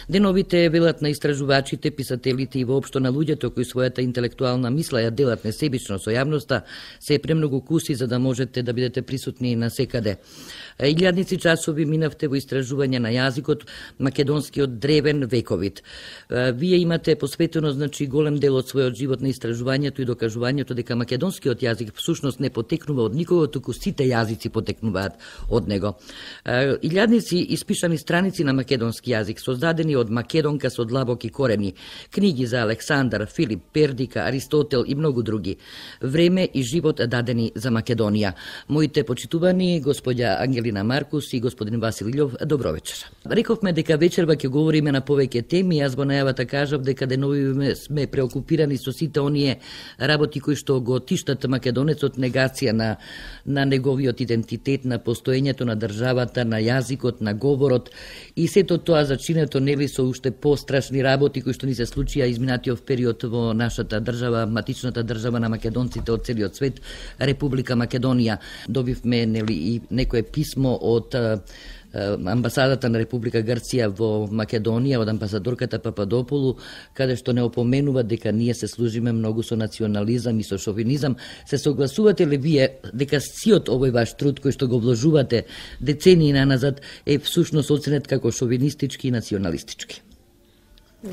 Деновите, велат на истражувачите, писателите и воопшто на луѓето кои својата интелектуална мисла ја делат несебично со јавноста, се премногу куси за да можете да бидете присутни на секаде. Илјадници часови минавте во истражување на јазикот македонскиот древен вековит. Вие имате посветено, значи, голем дел од својот живот на истражувањето и докажувањето дека македонскиот јазик всушност не потекнува од никого, туку сите јазици потекнуваат од него. Илјадници испишани страници на македонски јазик, создадени од македонка со длабоки корени, книги за Александар, Филип, Пердика, Аристотел и многу други. Време и живот дадени за Македонија. Моите почитувани господја Ангелина Маркус и господин Васил Илјов, добро вечер. Рековме дека вечерва ќе говориме на повеќе теми, јас во најавата кажав дека денови сме преокупирани со сите оние работи кои што го тиштат македонецот, негација на неговиот идентитет, на постоењето на државата, на јазикот, на говорот и сето тоа зачинето нели со уште пострашни работи кои што ни се случија изминатиот период во нашата држава, матичната држава на македонците од целиот свет, Република Македонија. Добивме нели и некое писмо од амбасадата на Република Грција во Македонија, од амбасадорката Пападополу, каде што не опоменува дека ние се служиме многу со национализам и со шовинизам. Се согласувате ли вие дека сиот овој ваш труд кој што го вложувате децении наназад е всушност оценет како шовинистички и националистички?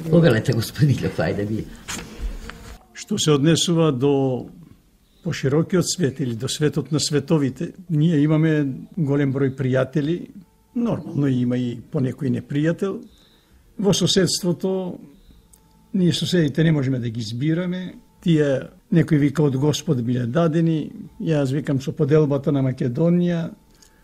Повелете, господин Илјов, ајде вие. Што се однесува до поширокиот свет или до светот на световите, ние имаме голем број пријатели, нормално има и понекој непријател. Во соседството, ние соседите не можеме да ги избираме. Тие, некој вика од Господ биле дадени, јас викам со поделбата на Македонија,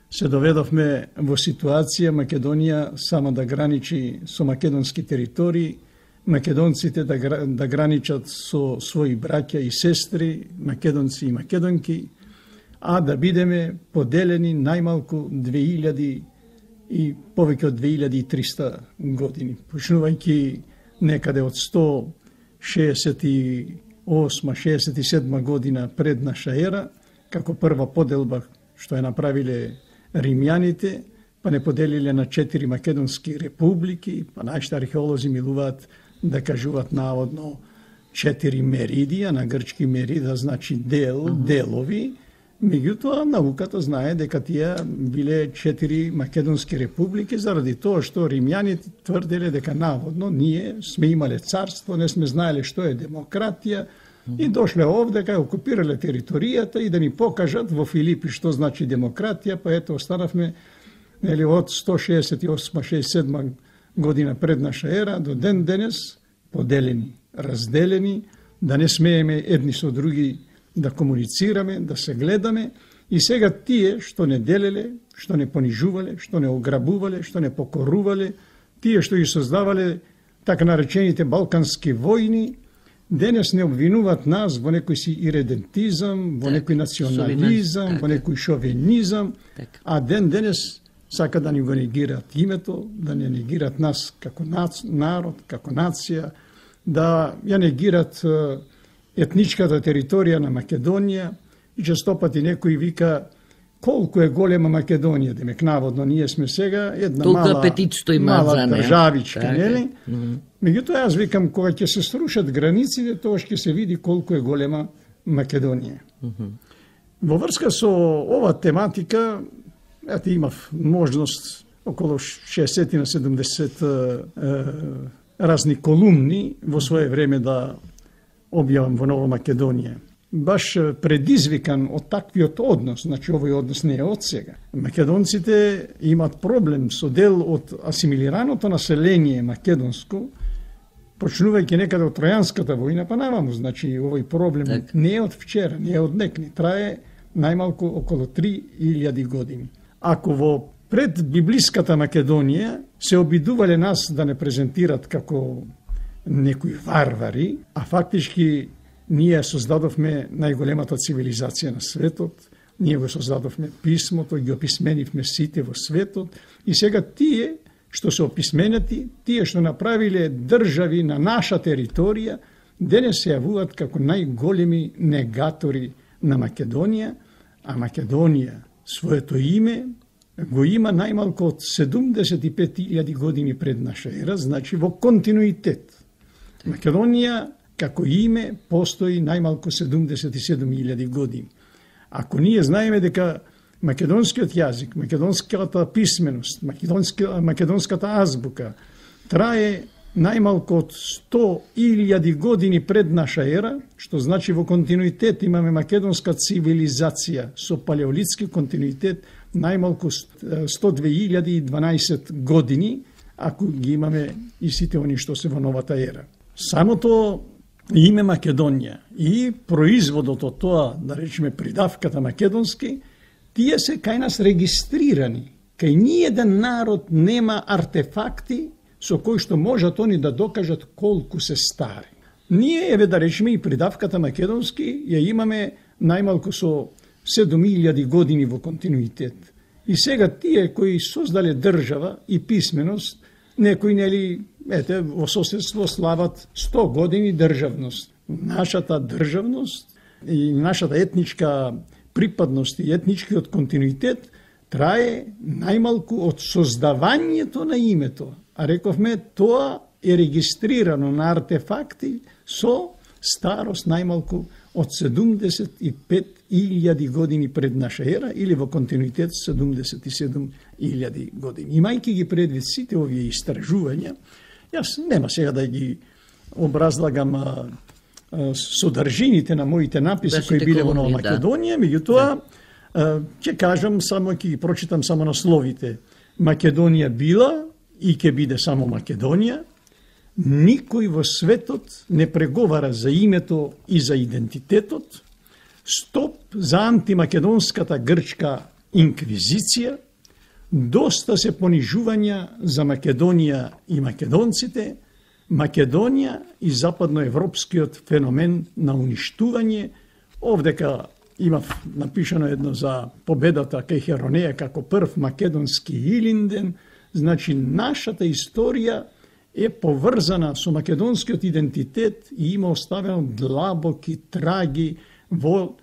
се доведовме во ситуација Македонија само да граничи со македонски територии, македонците да граничат со своји браќа и сестри, македонци и македонки, а да бидеме поделени најмалку 2000 и повеќе од 2300 години. Почнувајќи некаде од 168-67 година пред наша ера, како прва поделба што ја направиле римјаните, па не поделиле на 4 македонски републики, па нашите археолози милуваат да кажуваат наводно 4 меридија, на грчки мерида значи делови. Меѓутоа, науката знае дека тие биле 4 македонски републики, заради тоа што римјаните тврделе дека наводно ние сме имале царство, не сме знаеле што е демократија и дошле овде кај окупирале територијата и да ни покажат во Филипи што значи демократија, па ето останавме од 168-67 година пред наша ера до ден денес поделени, разделени, да не смееме едни со други да комуницираме, да се гледаме и сега тие што не делеле, што не понижувале, што не ограбувале, што не покорувале, тие што ги создавале така наречените балкански војни, денес не обвинуваат нас во некој си иредентизам, во некој национализам, во некој шовинизам, а денес сака да ни го негираат името, да не негираат нас како народ, како нација, да ја негираат етничката територија на Македонија и честопати некој вика колку е голема Македонија, демек наводно ние сме сега една мала државичка, нели? Меѓутоа јас викам кога ќе се срушат границите, тоа ќе се види колку е голема Македонија. Во врска со ова тематика, ете имав можност околу 60 на 70 разни колумни во свое време да објавам во Нова Македонија. Баш предизвикан од таквиот однос, значи овој однос не е од сега. Македонците имат проблем со дел од асимилираното население македонско, почнувајќи некаде од Тројанската војна, па наваму, значи овој проблем не е од вчера, не е од некни, трае најмалку околу 3000 години. Ако во пред библиската Македонија се обидувале нас да не презентират како некои варвари, а фактички ние создадовме најголемата цивилизација на светот, ние го создадовме писмото, ги описменивме сите во светот и сега тие што се описменети, тие што направиле држави на наша територија, денес се јавуваат како најголеми негатори на Македонија, а Македонија своето име го има најмалку од 75.000 години пред наша ера, значи во континуитет. Македонија како име постои најмалку 77.000 години. Ако ние знаеме дека македонскиот јазик, македонската писменост, македонската азбука трае најмалку од 100.000 години пред наша ера, што значи во континуитет имаме македонска цивилизација со палеолитски континуитет најмалку 102.012 години, ако ги имаме и сите они што се во новата ера. Самото име Македонија и производот од тоа, да речеме придавката македонски, тие се кај нас регистрирани. Кај ниеден народ нема артефакти со кои што можат они да докажат колку се стари. Ние, еве да речеме, и придавката македонски ја имаме најмалку со 7.000 години во континуитет. И сега тие кои создале држава и писменост, некои, нели, во соседство слават 100 години државност. Нашата државност и нашата етничка припадност и етничкиот континуитет трае најмалку од создавањето на името. А рековме, тоа е регистрирано на артефакти со старост најмалку од 75.000 години пред наша ера или во континуитет 77.000 години. Имајќи ги предвид сите овие истражувања, јас нема сега да ги образлагам содржините на моите написи кои биле во Нова Македонија, меѓутоа ќе кажам само, ќе ги прочитам само насловите. Македонија била и ќе биде само Македонија. Никој во светот не преговара за името и за идентитетот. Стоп за антимакедонската грчка инквизиција. Доста се понижувања за Македонија и македонците. Македонија и западноевропскиот феномен на уништување. Овдека имав напишано едно за победата кај Херонеја како прв македонски Илинден. Значи, нашата историја е поврзана со македонскиот идентитет и има оставено длабоки траги во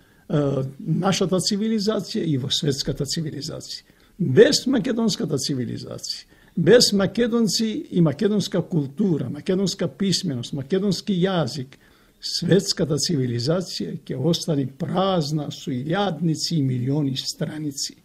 нашата цивилизација и во светската цивилизација. Без македонската цивилизација, без македонци и македонска култура, македонска писменост, македонски јазик, светската цивилизација ќе остане празна со илјадници и милиони страници.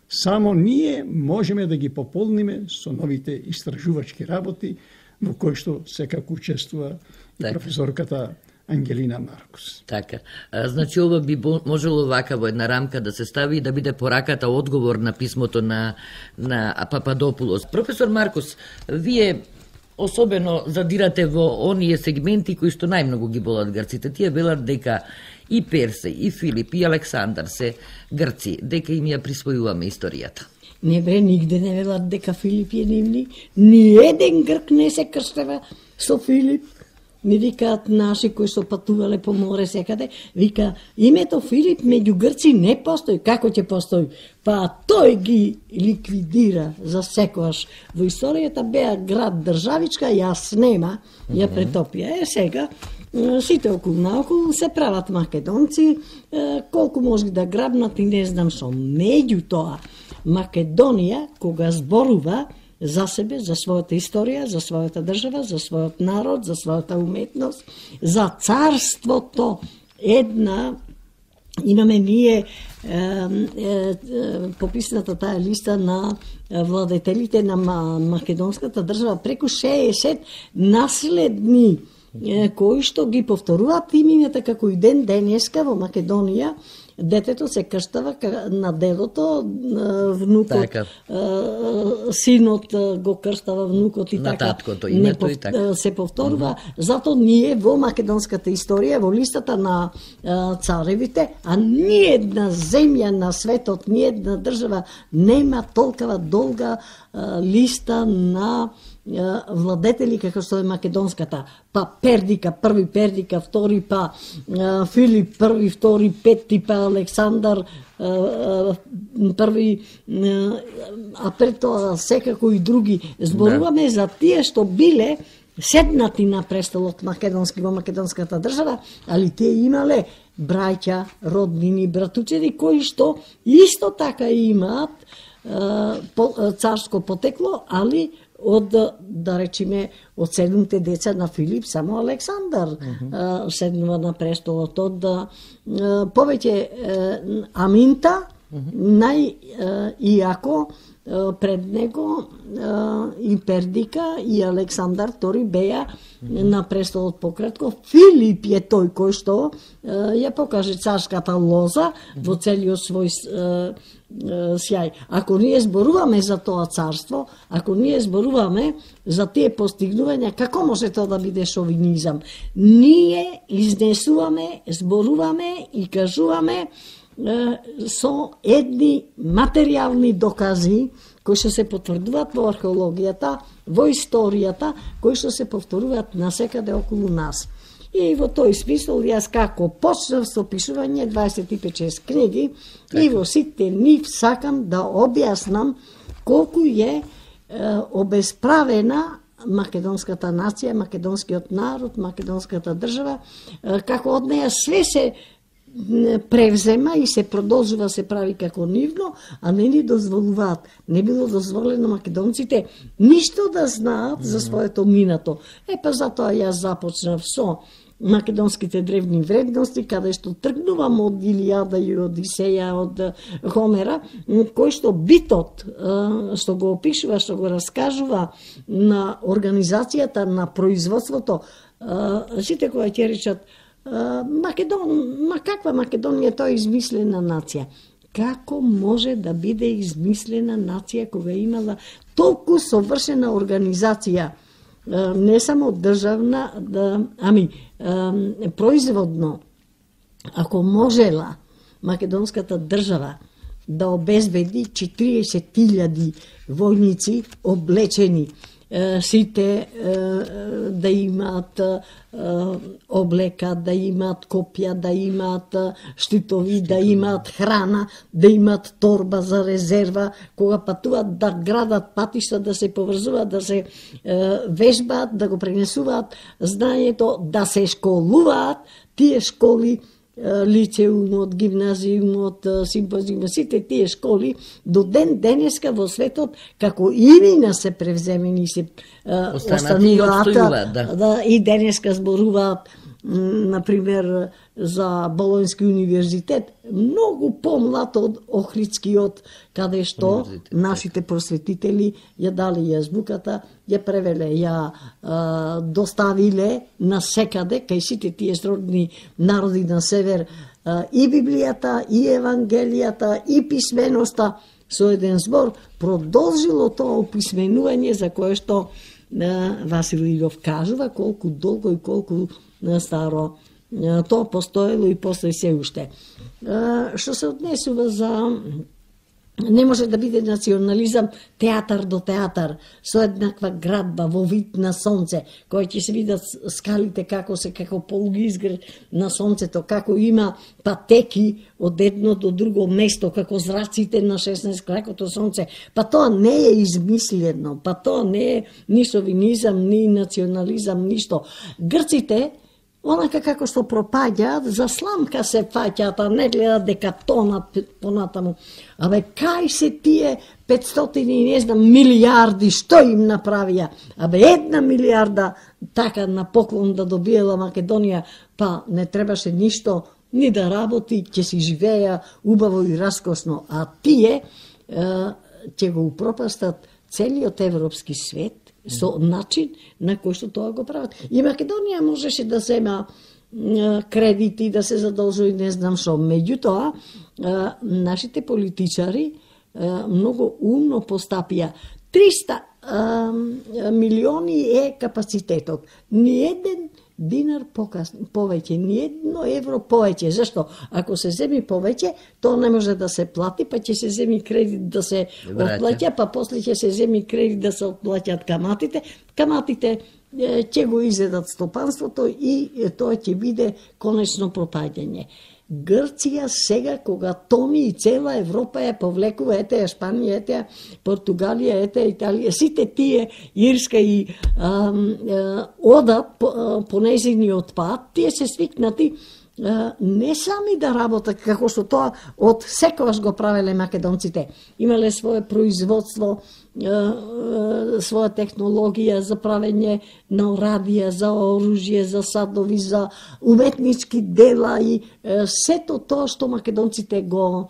Само ние можеме да ги пополниме со новите истражувачки работи, во кои што секако учествува и професорката Ангелина Маркус. Така. Значи, ова би можело вака во една рамка да се стави и да биде пораката одговор на писмото на Пападопулос. Професор Маркус, вие особено задирате во оние сегменти кои што најмногу ги болат грците. Тие велат дека и Персеј, и Филип, и Александар се грци, дека им ја присвојуваме историјата. Не бе, нигде не велат дека Филип е нивни. Ни еден грк не се крстева со Филип. Ми викаат наши кои се патувале по море секаде, вика, името Филип меѓу грци не постои. Како ќе постои? Па тој ги ликвидира за секојаш. Во историјата беа град државичка, јас нема, ја претопија. Сега, сите околу наоколу се прават македонци, колку може да грабнат и не знам што. Меѓутоа, Македонија, кога зборува за себе, за својата историја, за својата држава, за својот народ, за својата уметност, за царството, имаме ние пописната таа листа на владетелите на македонската држава, преку 60 наследни кои што ги повторуваат имињата како и ден денеска во Македонија. Детето се крштава на делото, внукот, синот го крштава внукот и на така. таткото името и така. Се повторува. Зато ние во македонската историја, во листата на царевите, а ниедна земја на светот, ниедна држава нема толкова долга листа на владетели како што е македонската. Па Пердика, први Пердика, втори, па Филип, први, втори, пети, па Александар, први, а пред тоа секако и други. Зборуваме за тие што биле седнати на престолот македонски во македонската држава, али тие имале браќа, роднини, братучеди, кои што исто така имаат царско потекло, али од, да речиме, од 7 деца на Филип, само Александар седнува на престолот. Од повеќе Аминта, најиако пред него и Пердика и Александар II беа на престолот пократко. Филип е тој кој што ја покаже царската лоза во целиот свој сјај. Ако ние зборуваме за тоа царство, ако ние зборуваме за тие постигнувања, како може тоа да биде шовинизам? Ние изнесуваме, зборуваме и кажуваме со едни материјални докази кои што се потврдуваат во археологијата, во историјата, кои што се повторуваат насекаде околу нас. И во тој смисол, јас како почнав со пишување 25-6 книги и во сите нив сакам да објаснам колку е обесправена македонската нација, македонскиот народ, македонската држава, како од неја све се превзема и се продолжува се прави како нивно, а не ни дозволуваат. Не било дозволено македонците ништо да знаат за своето минато. Па затоа јас започнав со македонските древни вредности, каде што тргнувам од Илијада и Одисеја, од Хомера, кој што битот, што го опишува, што го раскажува на организацијата, на производството, сите кои ќе речат каква Македонија, тоа е измислена нација. Како може да биде измислена нација кога имала толку совршена организација, не само државна, производно, ако можела македонската држава да обезбеди 40.000 војници облечени, сите да имаат облека, да имаат копја, да имаат штитови, да имаат храна, да имаат торба за резерва, кога патуваат да градат патишта, да се поврзуваат, да се вежбаат, да го пренесуваат знаењето, да се школуваат, тие школи, лицеумот, гимназиумот, симпозиумот, сите тие школи до ден денеска во светот како имена се превземени и се остануваат, и денеска зборуваат, например, за Болонски универзитет, многу помлад од Охридскиот, каде што нашите просветители ја дали јазбуката, ја превеле, ја доставиле на секаде, кај сите тие сродни народи на север, и Библијата, и Евангелијата, и писменоста, со еден збор, продолжило тоа описменување за кое што Васил Илов кажува колку долго и колку старо тоа постоело и после се уште. Што се однесува за не може да биде национализам театар до театар, со еднаква градба во вид на сонце, кој ќе се видат скалите како полуги изград на сонцето, како има патеки од едно до друго место, како зраците на 16 кракото сонце. Па тоа не е измислено, па тоа не е ни шовинизам, ни национализам, ништо. Грците, онака како што пропаѓаат, за сламка се фаќаат, а не гледат дека тонат понатаму. Кај се тие 500 и не знам милиарди, што им направија? 1 милиарда така на поклон да добиела Македонија, па не требаше ништо, ни да работи, ќе си живеја убаво и раскосно. А тие ќе го упропастат целиот европски свет, со начин на кој што тоа го прават. И Македонија можеше да зема кредити, да се задолжува, не знам што. Меѓутоа, нашите политичари многу умно постапија. 300 милиони е капацитетот. Ни еден динар повеќе, ни едно евро повеќе. Зашто? Ако се земи повеќе, тоа не може да се плати, па ќе се земи кредит да се отплаќа, па после ќе се земи кредит да се отплаќаат каматите. Каматите ќе го изедат стопанството и тоа ќе биде конечно пропаѓање. Грција сега, кога томи и цела Европа ја повлекува, ете ја Шпанија, ете ја Португалија, ете ја Италија, сите тие, Ирска и одат по нејзиниот пат, тие се свикнати не сами да работат, како што тоа од секогаш го правеле македонците. Имале свое производство, своја технологија за правење на орадија, за оружје, за садови, за уметнички дела и сето тоа што македонците го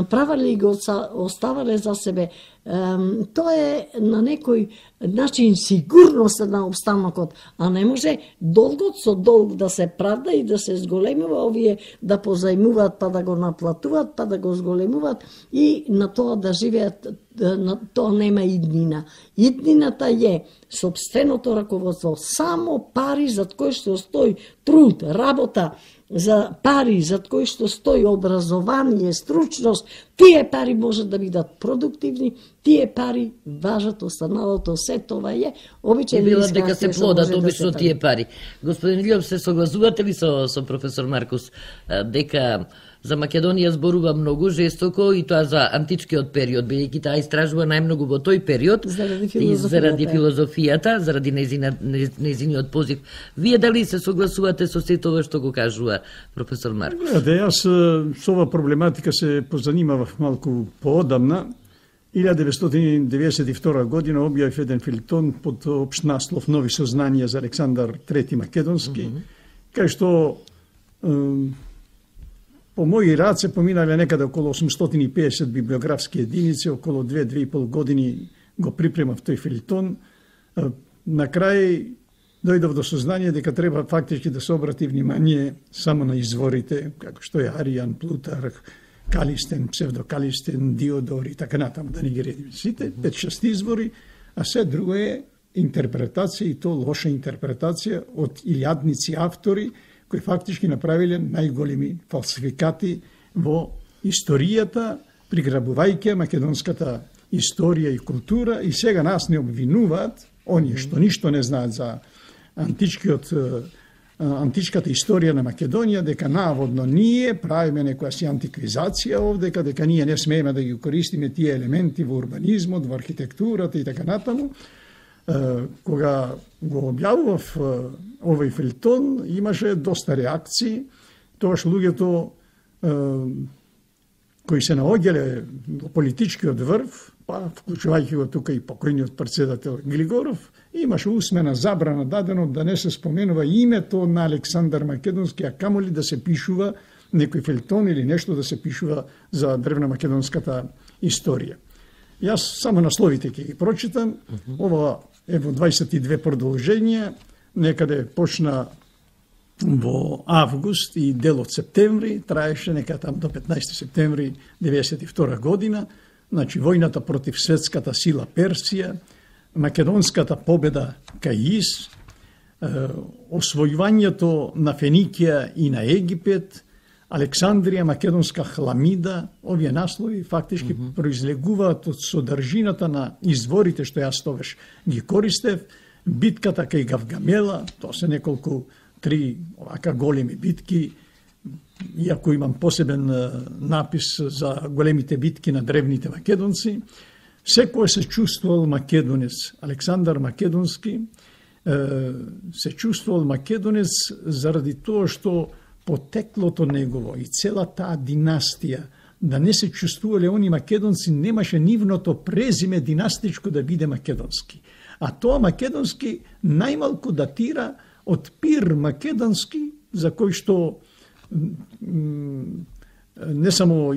правеле и го оставале за себе. Тоа е на некој начин сигурност на обстанокот, а не може долгот со долг да се правда и да се зголемува, овие да позајмуваат па да го наплатуваат, па да го зголемуваат и на тоа да живеат, на тоа нема иднина. Иднината е сопственото раководство, само пари зад кои што стои труд, работа, за пари зад кои што стои образование, стручност, тие пари можат да бидат продуктивни, тие пари важат, останалото се това е обичај. Била дека се плодат обично тие пари. Господин Илиов, се согласувате ли со професор Маркус дека за Македонија зборува многу жестоко и тоа за античкиот период, бидејќи таа истражува најмногу во тој период заради филозофијата, заради нејзиниот позив. Вие дали се согласувате со сето ова што го кажува професор Маркус? Јас со ова проблематика се позанимавав малку поодамна. 1992 година објавив еден филтон под општ наслов Нови сознанија за Александар III Македонски, кај што по моји раце поминале некаде околу 850 библиографски единици, околу 2-2,5 години го припремав тој филтон. На крај дојдов до сознание дека треба фактички да се обрати внимание само на изворите, како што е Аријан, Плутарх, Калистен, псевдокалистен, Диодор и така натаму, да не ги редим сите, 5-6 извори, а се друго е интерпретација и то лоша интерпретација од илјадници автори кои фактички направиле најголеми фалсификати во историјата, приграбувајќи македонската историја и култура, и сега нас не обвинуваат, оние што ништо не знаат за античката историја на Македонија, дека наводно ние правиме некоја си антиквизација овде, дека ние не смееме да ги користиме тие елементи во урбанизмот, во архитектурата и така натаму. Кога го објавував овој филтон, имаше доста реакции. Тогаш луѓето кои се наоѓале во политичкиот врв, па вклучувајќи го тука и покојниот председател Глигоров, имаше усмена забрана дадено да не се споменува името на Александар Македонски, а камоли да се пишува некој филтон или нешто да се пишува за древна македонската историја. Јас само насловите ќе ги прочитам. Ова е во 22 продолженија, некаде почна во август и дел од септември, траеше нека там до 15 септември 1992 година, значи војната против светската сила Персија, македонската победа кај Ис, освојувањето на Феникија и на Египет, Александрија, македонска хламида, овие наслови фактички произлегуваат од содржината на изворите што јас тогаш ги користев, битката кај Гавгамела, тоа се неколку 3 овака големи битки, иако имам посебен напис за големите битки на древните македонци. Секој се чувствувал македонец. Александар Македонски се чувствувал македонец заради тоа што потеклото негово и цела таа династија, да не се чувствувале они македонци, немаше нивното презиме династичко да биде македонски. А тоа македонски најмалку датира од Пир Македонски, за кој што не само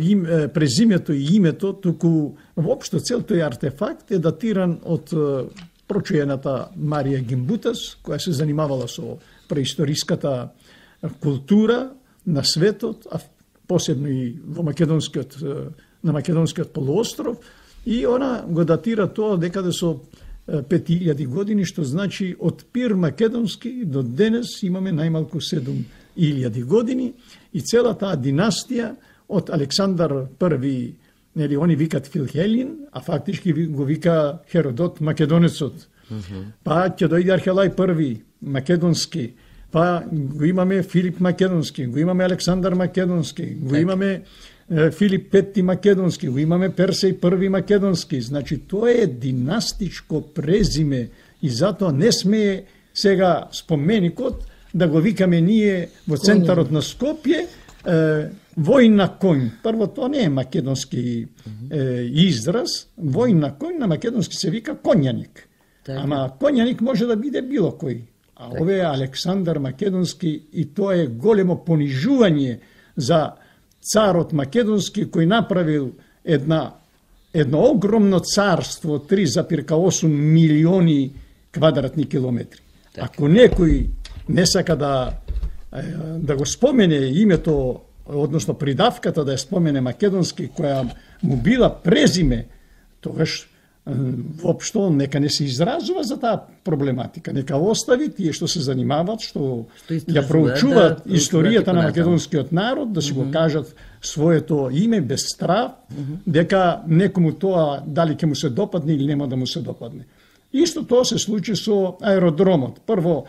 презимето и името, туку воопшто цел тој артефакт е датиран од прочуената Марија Гимбутас, која се занимавала со преисториската култура на светот, а посебно и во на македонскиот полуостров, и она го датира тоа декаде со 5000 години, што значи од Пир Македонски до денес имаме најмалку 7000 години, и цела таа династија од Александар I, нели они викат Филхелин, а фактички го вика Херодот Македонецот. Па ќе дојде Архелај I Македонски, па го имаме Филип Македонски, го имаме Александар Македонски, го имаме Филип V Македонски, го имаме Персеј I Македонски. Значи, тоа е династичко презиме и затоа не смее сега споменикот, да го викаме ние во центарот на Скопје, војн на конј. Прво, тоа не е македонски израз. Војн на конј на македонски се вика конјаник. Ама конјаник може да биде било кој. А ове е Александар Македонски и тоа е големо понижување за царот Македонски кој направил едно огромно царство, 3,8 милиони квадратни километри. Ако некој не сака да го спомене името, односно придавката да ја спомене Македонски, која му била презиме, тогаш воопшто нека не се изразува за таа проблематика. Нека остави тие што се занимаваат, што ја проучуваат историјата на македонскиот народ, да си го кажат своето име без страв, дека некому тоа дали ќе му се допадне или нема да му се допадне. Исто тоа се случи со аеродромот. Прво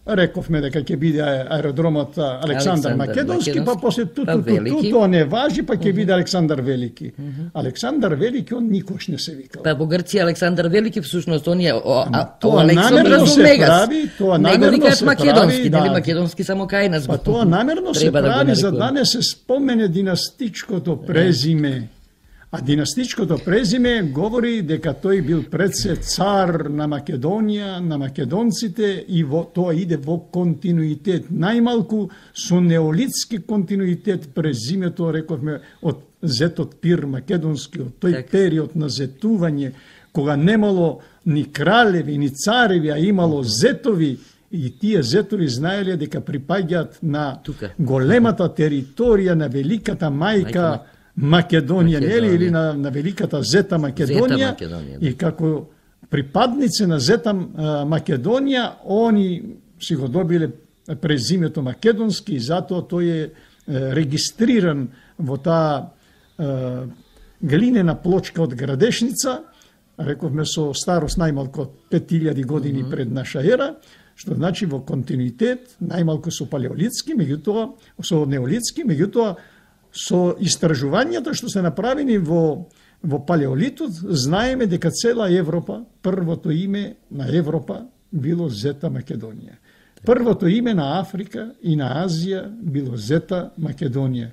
рековме дека ќе биде аеродромот Александар Македонски, па после тоа не важи, па ќе биде Александар Велики. Александар Велики он никош не се викал. Па во Грција Александар Велики всушност он е тоа намерно се прави, тоа намерно се македонски, нели македонски само кај нас. Па тоа намерно се прави за да не се спомене династичкото презиме. А династичкото презиме говори дека тој бил предсе цар на Македонија, на македонците и тоа иде во континуитет. Најмалку со неолитски континуитет презимето, рековме, од зетот Пир Македонски, од тој период на зетување, кога немало ни кралеви, ни цареви, а имало зетови, и тие зетови знаеле дека припаѓаат на големата територија на великата мајка Македонија, нели, или на великата Зета Македонија, и како припадници на Зета Македонија, они си го добиле презимето Македонски и затоа тој е регистриран во таа глинена плочка од Градешница, рековме со старост најмалку од 5000 години пред наша ера, што значи во континуитет, најмалку со палеолитски, меѓутоа со неолитски, меѓутоа со истражувањата што се направени во палеолитот, знаеме дека цела Европа, првото име на Европа било Зета Македонија. Првото име на Африка и на Азија било Зета Македонија.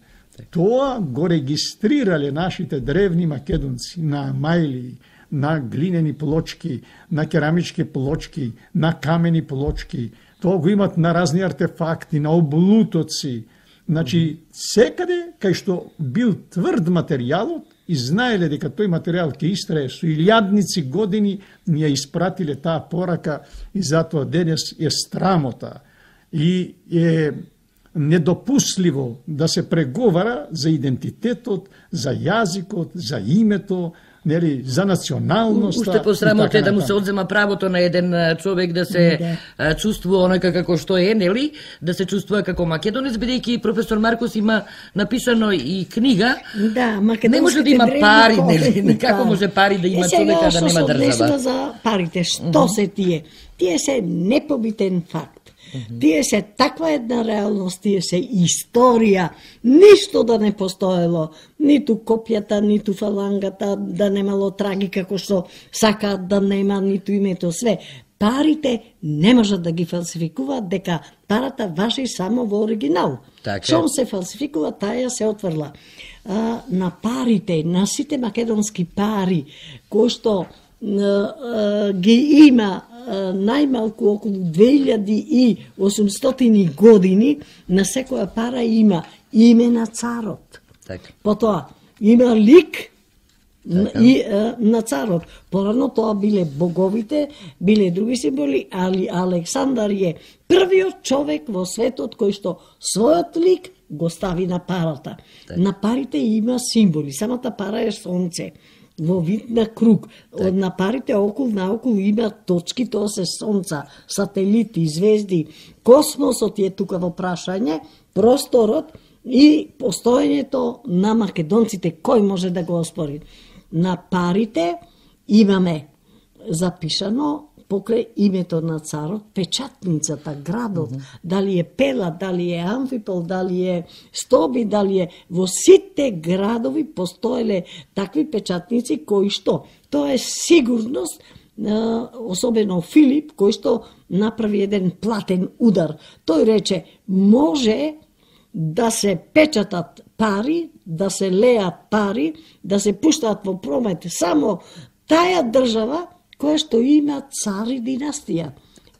Тоа го регистрирале нашите древни македонци на мајли, на глинени плочки, на керамички плочки, на камени плочки. Тоа го имат на разни артефакти, на облутоци. Значи, секаде кај што бил тврд материјалот и знаеле дека тој материјал ќе истрае со илјадници години, ни ја испратиле таа порака и затоа денес е срамота и е недопустливо да се преговара за идентитетот, за јазикот, за името, нели, за националноста. Уште посрамота е да му се одзема правото на еден човек да се чувствува онака како што е, нели, да се чувствува како македонец, бидејќи професор Маркос има напишано и книга. Да, не може да има пари, нели, како може пари да има човека да нема држава. За парите, што се тие? Тие се непобитен факт. Тие се таква една реалност, тие се историја, ништо да не постоело, ниту копјата, ниту фалангата, да немало траги како што сакаат да нема, ниту името, све. Парите не можат да ги фалсификуваат, дека парата важи само во оригинал. Шом се фалсификува, таја се отврла. На парите, на сите македонски пари, кои што ги има најмалку околу 2800 години, на секоја пара има име на царот. Потоа има лик на царот. Порано тоа биле боговите, биле други символи, али Александар е првиот човек во светот кој што својот лик го стави на парата. На парите има символи. Самата пара е сонце во вид на круг. На парите околу наоколу има точки, тоа се сонца, сателити, звезди. Космосот е тука во прашање, просторот и постоењето на македонците. Кој може да го оспори? На парите имаме запишано покрај името на царот, печатницата, градот, дали е Пела, дали е Амфипол, дали е Стоби, дали е... Во сите градови постоеле такви печатници кои што? Тоа е сигурност особено Филип, кој што направи еден платен удар. Тој рече, може да се печатат пари, да се леат пари, да се пуштаат во промет само таа држава која што има цар и династија.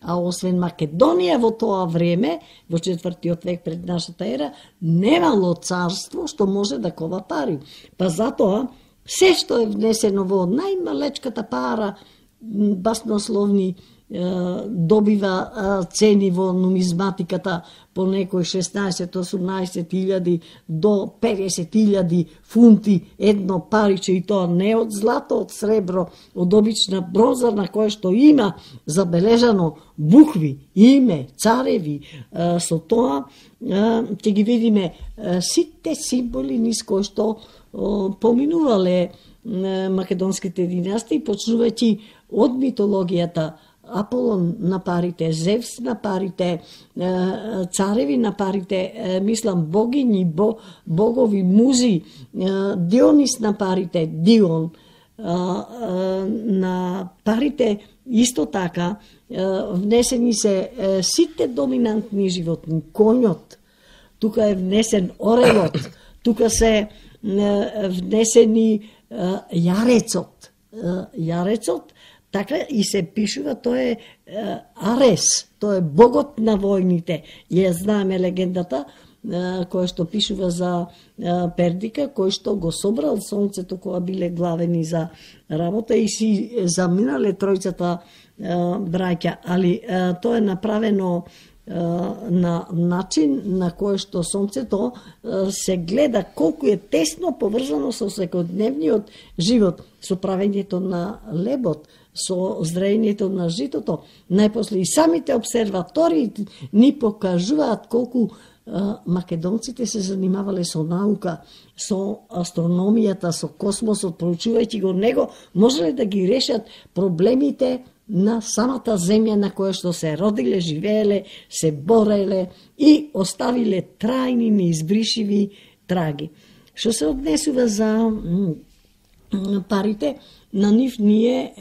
А освен Македонија во тоа време, во 4. век пред нашата ера, немало царство што може да кова пари. Па затоа, се што е внесено во најмалечката пара, баснословни, добива цени во нумизматиката по некој 16-18 до 50.000 фунти едно париче, и тоа не од злато, од сребро, од обична бронза на која што има забележано букви, име, цареви. Со тоа ќе ги видиме сите символи низ кои што поминувале македонските династии, почнувајќи од митологијата Аполон на парите, Зевс на парите, цареви на парите, мислам богињи, богови, музи, Дионис на парите, Дион на парите, исто така внесени се сите доминантни животни, конјот, тука е внесен орелот, тука се внесени јарецот, така и се пишува, тој е Арес, тој е богот на војните. Ја знаеме легендата која што пишува за Пердика, кој што го собрал сонцето кога биле главени за работа и си заминале тројцата браќа, али тоа е направено на начин на кој што сонцето се гледа колку е тесно поврзано со секојдневниот живот, со правењето на лебот, со зрејењето на житото. Најпосле и самите обсерватории ни покажуваат колку македонците се занимавале со наука, со астрономијата, со космосот, проучувајќи го него, можеле да ги решат проблемите на самата земја на која што се родиле, живееле, се бореле и оставиле трајни, неизбришиви траги. Што се однесува за парите, на нив ние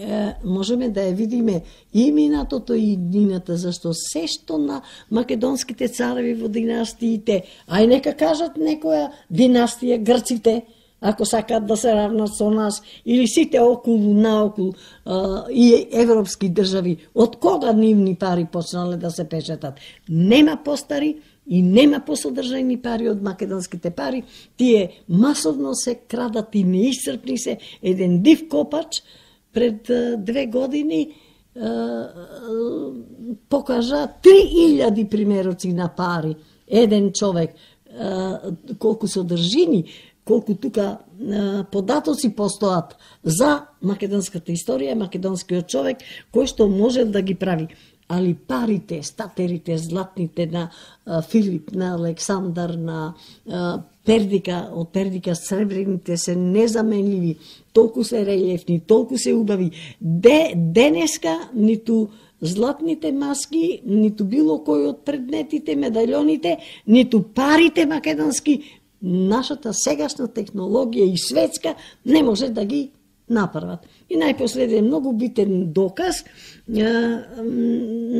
можеме да ја видиме и минатото и иднината, зашто се што на македонските цареви во династиите, ај нека кажат некоја династија грците, ако сакаат да се равнат со нас, или сите околу наоколу и европски држави, од кога нивни пари почнале да се печатат? Нема постари и нема посодржајни пари од македонските пари, тие масовно се крадат и неисцрпни се. Еден див копач пред 2 години покажа 3000 примероци на пари. Еден човек, колку содржини, колку тука податоци постојат за македонската историја, македонскиот човек, кој што може да ги прави. Али парите, статерите, златните на Филип, на Александар, на Пердика, од Пердика сребрените се незаменливи, толку се релефни, толку се убави. Денеска ниту златните маски, ниту било кој од предметите, медалјоните, ниту парите македонски, нашата сегашна технологија и светска не може да ги направат. И најпоследен многу битен доказ,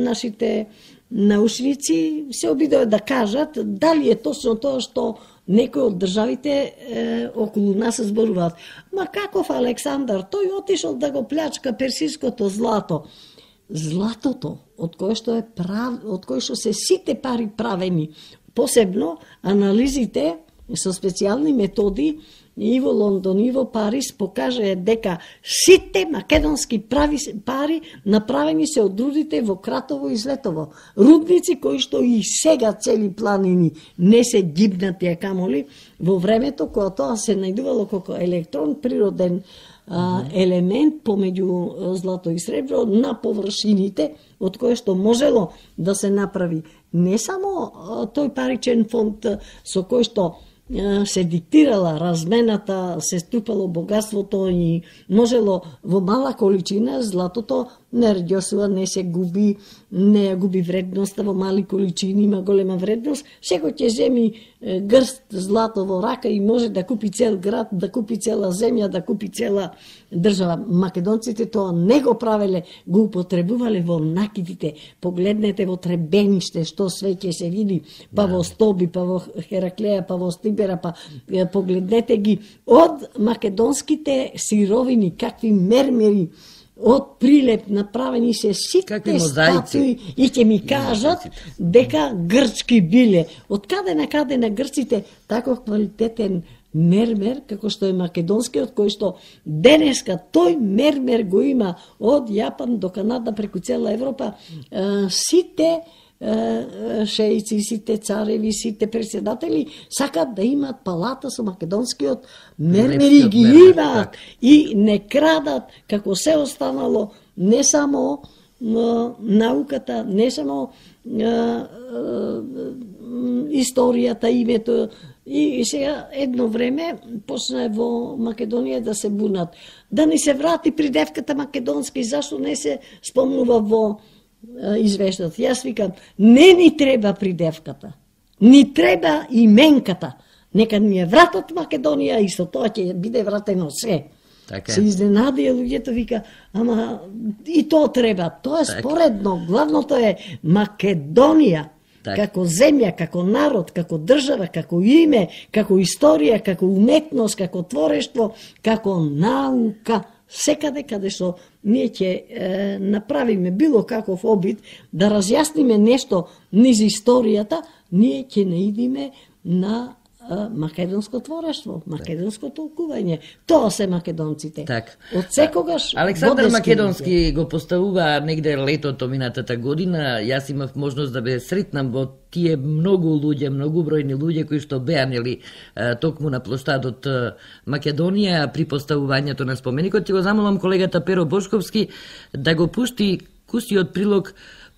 нашите научници се обидоа да кажат дали е точно тоа што некои од државите околу нас се зборуваат. Ма каков Александар, тој отишол да го плячка персиското злато. Златото, од кое што се сите пари правени, посебно анализите со специјални методи и во Лондон и во Париз покажаа дека сите македонски пари направени се од рудите во Кратово и Злетово. Рудници кои што и сега цели планини не се гибнати, а камоли во времето кога тоа се најдувало како електрон, природен елемент помеѓу злато и сребро на површините, од кое што можело да се направи не само тој паричен фонд со кој што се диктирала размената, се струпало богатството и можело во мала количина златото не рѓосува, не се губи, не губи вредноста во мали количини, има голема вредност. Секој ќе земи грст злато во рака и може да купи цел град, да купи цела земја, да купи цела држава. Македонците тоа не го правеле, го употребувале во накидите. Погледнете во Требениште, што све ќе се види, па во Стоби, па во Хераклеја, па во Стибера, па погледнете ги од македонските сировини, какви мермери, од прилеп направени се сите статуи и ќе ми кажат дека грчки биле. Од каде на грците таков квалитетен мермер, како што е македонскиот, кој што денеска тој мермер го има од Јапан до Канада преку цела Европа, сите шеици, сите цареви, сите председатели сакат да имат палата со македонскиот мермер и ги имаат и не крадат како се останало, не само науката, не само историјата, името. И сега едно време почна во Македонија да се бунат. Да ни се врати придевката македонски, зашто не се спомнува во извештат. Јас викам, не ни треба придевката, ни треба именката. Нека ни е вратат Македонија и со тоа ќе биде вратено се. Се изненадија луѓето, вика, ама и тоа треба. Тоа е споредно. Главното е Македонија. Како земја, како народ, како држава, како име, како историја, како уметност, како творештво, како наука. Секаде каде што ние ќе направиме било каков обид да разјасниме нешто низ историјата, ние ќе наидиме на македонско творештво, македонско толкување. Тоа се македонците. Од секогаш Александар Македонски го поставува негде летото минатата година. Јас имав можност да бе сретнам во тие многу луѓе, многу бројни луѓе кои што беа нели токму на плоштадот Македонија при поставувањето на споменикот. Ќе го замолам колегата Перо Бошковски да го пушти кусиот прилог,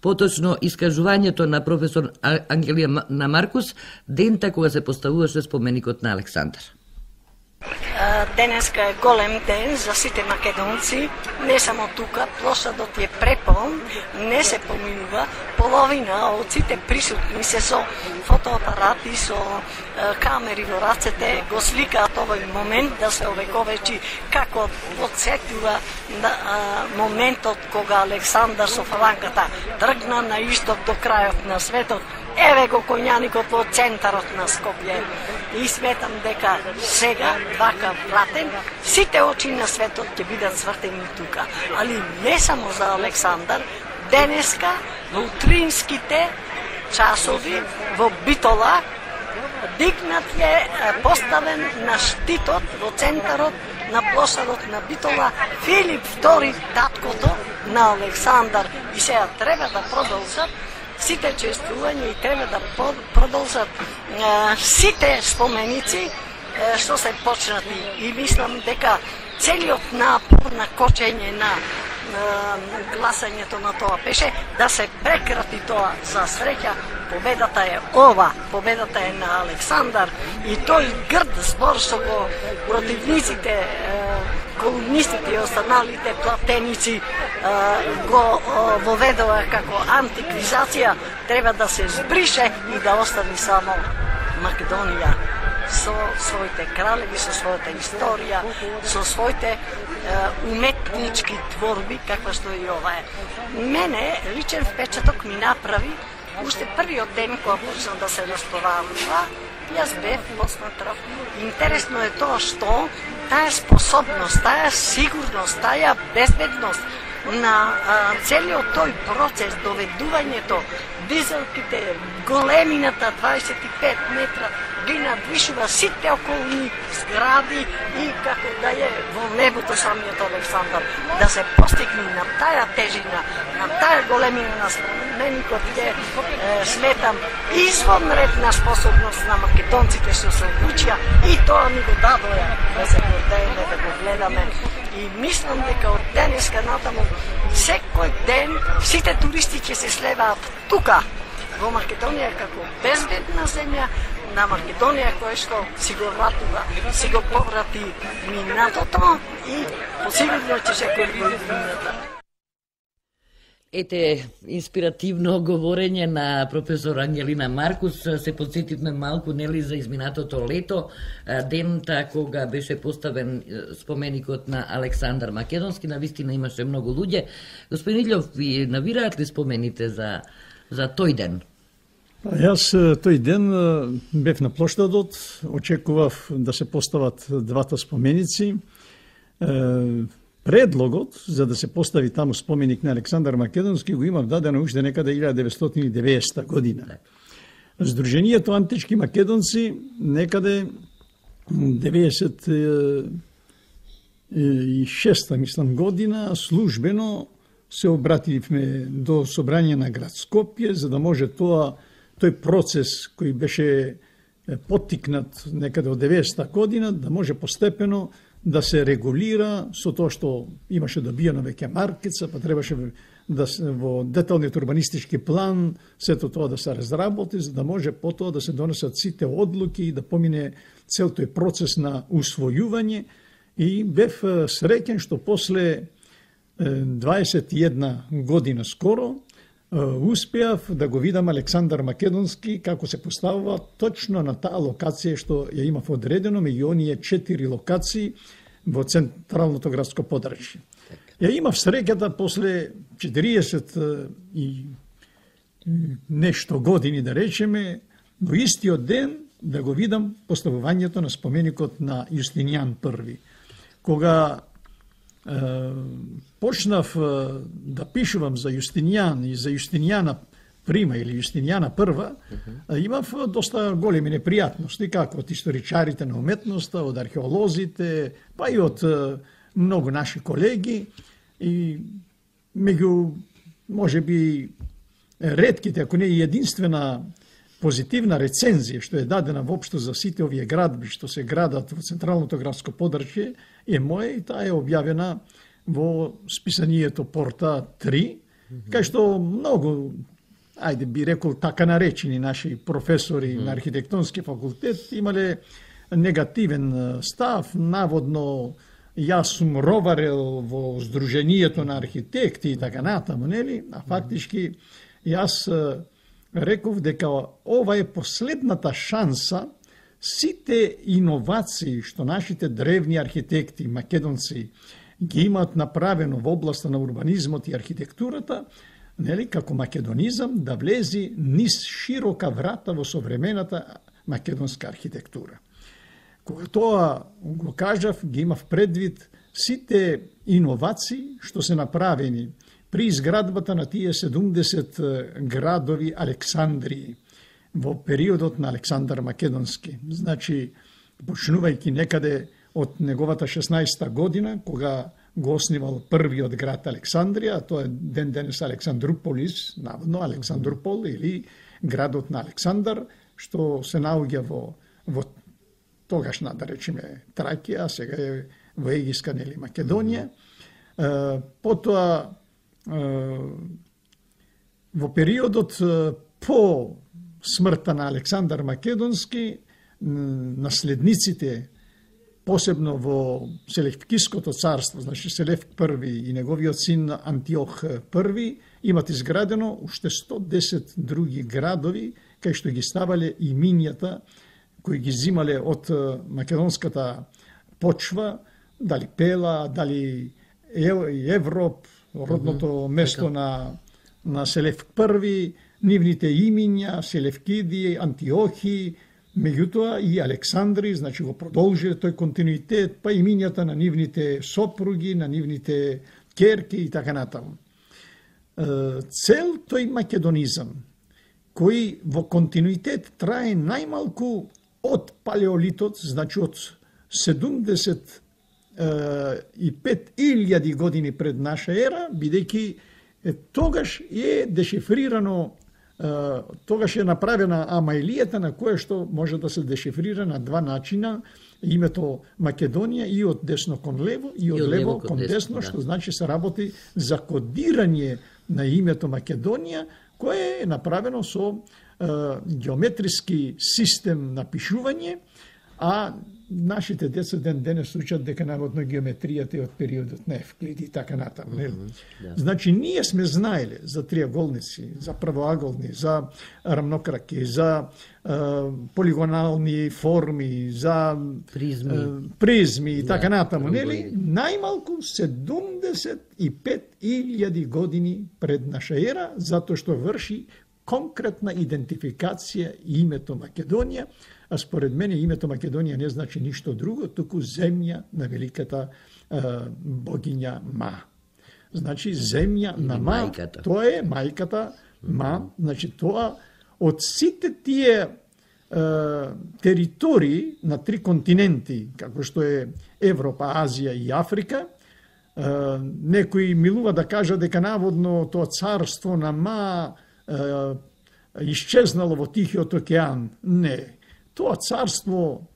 поточно искажувањето на професор Ангелија Маркус дента кога се поставуваше споменикот на Александар. Денеска е голем ден за сите македонци, не само тука, плошадот е препон, не се поминува, половина од сите присутни се со фотоапарати, со камери во рацете, го сликаат овој момент да се овековечи како подсетува моментот кога Александар со фалангата тргна на исток до крајот на светот. Еве го коњаникот во центарот на Скопје. И сметам дека сега, вака вратен, сите очи на светот ќе бидат свртени тука. Али не само за Александар, денеска во утринските часови во Битола дигнат е поставен на штитот во центарот на плошадот на Битола Филип II, таткото на Александар. И сега треба да продолжат сите чествувања и треба да продолжат сите споменици што се почнати. И мислам дека целиот напор на кочење на гласањето на тоа беше да се прекрати тоа. За среќа, победата е ова, победата е на Александар и тој грд збор што го противниците, колумнистите и останалите платеници го воведува како антиквизација, треба да се збрише и да остане само Македонија со своите кралеви, со својата историја, со своите уметнички творби, каква што и ова е. Мене личен впечаток ми направи уште првиот ден кога почна да се разтоварува. Јас бев посматрав. Интересно е тоа што таа способност, таа сигурност, таа безбедност на целиот тој процес, доведувањето, дизелките, големината 25 метра, ги надвишува сите околни згради и како да е во небото самиот Александар. Да се постигне на таа тежина, на таа големина на споменикот е, сметам, извонредна способност на македонците што се одлучија и тоа ни го дадоја да се гордееме, да го гледаме. И мислам дека од денеска натаму секој ден сите туристи ќе се слеваат тука во Македонија како безбедна земја, на Македонија која што си го вратува, си го поврати минатото и посигурно ќе се коригира минатото. Ете, инспиративно говорење на професор Ангелина Маркус, се подсетивме малку, нели, за изминатото лето, дента кога беше поставен споменикот на Александар Македонски, навистина имаше многу луѓе. Господин Иљов, ви навираат ли спомените за тој ден? Јас тој ден бев на плоштадот, очекував да се постават двата споменици. Предлогот за да се постави таму споменик на Александар Македонски го имав дадено уште некаде 1990 година. Сдруженијето Антички македонци некаде 96 мислам година службено се обративме до собрање на град Скопје за да може тој процес кој беше поттикнат некаде од 90 година да може постепено да се регулира со тоа што имаше добиено веќе маркица, па требаше да се во деталниот урбанистички план сето тоа да се разработи, за да може потоа да се донесат сите одлуки и да помине цел тој процес на усвојување. И бев среќен што после 21 година скоро успеав да го видам Александар Македонски како се поставува точно на таа локација што ја имав одредено меѓу оние 4 локации во централното градско подрачје. Ја имав среќата после 40 и нешто години, да речеме, во истиот ден да го видам поставувањето на споменикот на Јустинијан I. Кога почнав да пишувам за Јустинијан и за Јустинијана Прима или Јустинијана I, имав доста големи непријатности, како од историчарите на уметноста, од археолозите, па и од многу наши колеги. И меѓу, може би, ретките, ако не и единствена позитивна рецензија што е дадена воопшто за сите овие градби што се градат во централното градско подрачје е моја и таа е објавена во списанието Порта 3, кај што многу, ајде би рекол така наречени наши професори на архитектонски факултет имале негативен став, наводно јас сум роварел во Сдруженијето на архитекти и така натаму, нели? А фактички јас реков дека ова е последната шанса сите иновации што нашите древни архитекти македонци ги имаат направено во областа на урбанизмот и архитектурата, нели, како македонизам да влези низ широка врата во современата македонска архитектура. Кога тоа го кажав, ги имав предвид сите иновации што се направени при изградбата на тие 70 градови Александрии во периодот на Александар Македонски. Значи, почнувајќи некаде од неговата 16-та година, кога го основал првиот град Александрија, тоа е ден денес Александруполис, наводно Александрупол или градот на Александар, што се наоѓа во тогашна, да речеме, Тракија, сега е во Егиска, нели, Македонија. Потоа, во периодот по смртта на Александар Македонски, наследниците, посебно во Селевкиското царство, значи Селевк I и неговиот син Антиох I, имат изградено уште 110 други градови, кај што ги ставале имињата кои ги зимале од македонската почва, дали Пела, дали Европ, родното место на Селевк I, нивните имиња, Селевкиди, Антиохи, меѓутоа и Александри, значи го продолжиле тој континуитет, па имињата на нивните сопруги, на нивните ќерки и така натаму. Цел тој македонизам, кој во континуитет трае најмалку од палеолитот, значи од 75.000 години пред наша ера, бидејќи тогаш е дешифрирано, тогаш е направена амаилијата на која што може да се дешифрира на два начина името Македонија и од десно кон лево и од лево кон десно, што значи се работи за кодирање на името Македонија, кое е направено со геометриски систем на пишување, а нашите деца денес учат дека наводно геометријата е од периодот на Евклид и така натаму. Значи, ние сме знаеле за триаголници, за правоаголни, за рамнокраки, за полигонални форми, за призми и така натаму, нели? Најмалку 75.000 години пред наша ера, затоа што врши конкретна идентификација името Македонија, а според мене името Македонија не значи ништо друго, туку земја на великата богиња Ма. Значи, земја на Ма, тоа е мајката Ма, значи тоа од сите тие територии на 3 континенти, како што е Европа, Азија и Африка, некои милува да кажа дека наводно тоа царство на Ма исчезнало во Тихиот океан. Не. Тоа царство,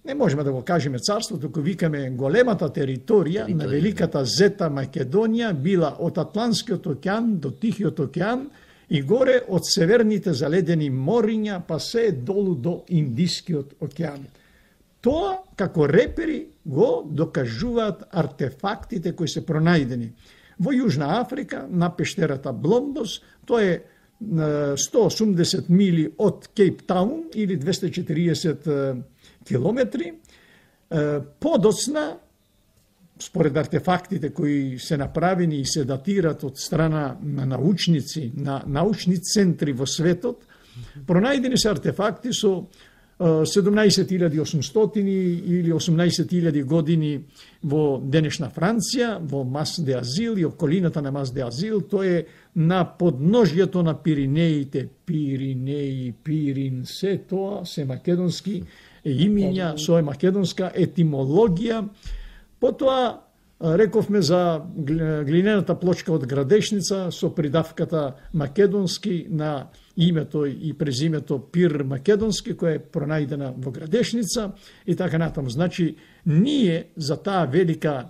не можеме да го кажеме царство, туку викаме големата територија на великата зета Македонија била од Атлантскиот океан до Тихиот океан и горе од северните заледени мориња па се долу до Индискиот океан. Тоа, како репери, го докажуваат артефактите кои се пронајдени во Јужна Африка, на пештерата Бломбос. Тоа е 180 мили од Кейптаун или 240 километри. Подоцна, според артефактите кои се направени и се датират од страна на научници, на научни центри во светот, пронајдени се артефакти со 17.800 или 18.000 години во денешна Франција, во Мас де Азил и околината на Мас де Азил. Тоа е на подножјето на Пиринеите. Пиринеи, Пирин, се тоа се македонски имиња со македонска етимологија. Потоа рековме за глинената плочка од Градешница со придавката македонски на името и презимето Пир Македонски, која е пронајдена во Градешница и така натаму. Значи, ние за таа велика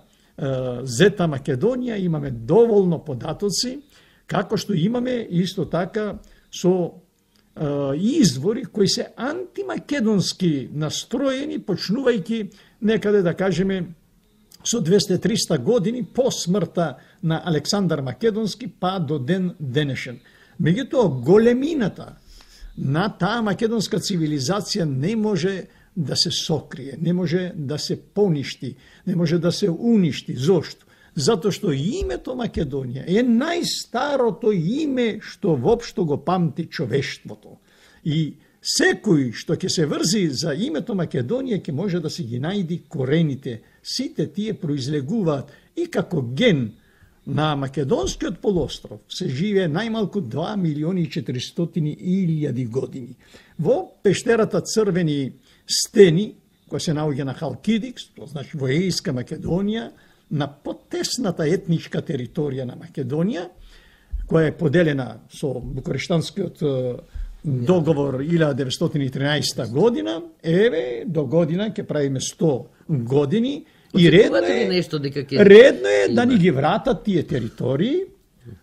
зета Македонија имаме доволно податоци, како што имаме исто така со извори кои се антимакедонски настроени, почнувајќи некаде да кажеме со 200-300 години по смртта на Александар Македонски па до ден денешен. Меѓутоа, големината на таа македонска цивилизација не може да се сокрие, не може да се поништи, не може да се уништи. Зошто? Затоа што името Македонија е најстарото име што воопшто го памти човештвото. И секој што ќе се врзи за името Македонија ќе може да си ги најди корените. Сите тие произлегуваат и како ген на Македонскиот полуостров се живее најмалку 2.400.000 години. Во пештерата Црвени стени, која се наоѓа на Халкидикс, тоа значи во Ејска Македонија, на потесната етничка територија на Македонија, која е поделена со Букурештанскиот договор 1913 година, еве, до година ќе правиме 100 години, и редно е да ни ги вратат тие територии,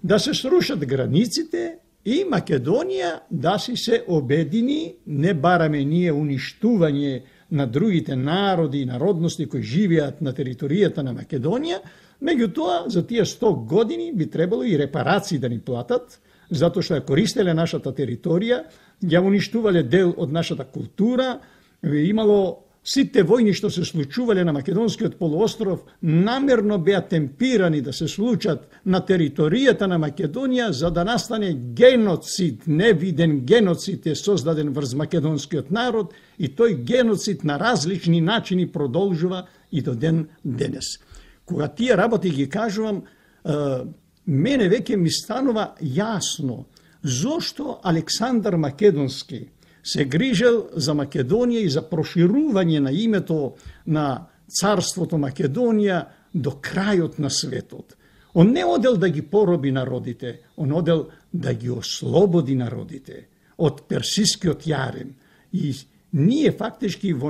да се срушат границите и Македонија да си се обедини, не бараме ние уништување на другите народи и народности кои живеат на територијата на Македонија, меѓутоа за тие 100 години би требало и репарации да ни платат, затоа што ја користеле нашата територија, ја уништувале дел од нашата култура, имало сите војни што се случувале на Македонскиот полуостров намерно беа темпирани да се случат на територијата на Македонија за да настане геноцид, невиден геноцид е создаден врз македонскиот народ и тој геноцид на различни начини продолжува и до ден денес. Кога тие работи ги кажувам, мене веќе ми станува јасно зошто Александар Македонски се грижел за Македонија и за проширување на името на царството Македонија до крајот на светот. Он не одел да ги пороби народите, он одел да ги ослободи народите од персискиот јарем. И ние фактички во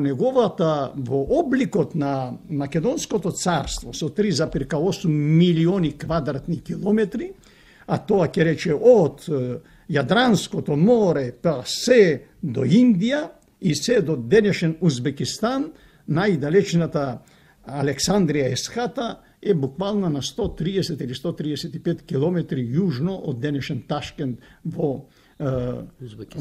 обликот на Македонското царство со 3,8 милиони квадратни километри, а тоа ќе рече од Јадранското море па се до Индија и се до денешен Узбекистан, најдалечната Александрија Есхата е буквално на 130 или 135 километри јужно од денешен Ташкент во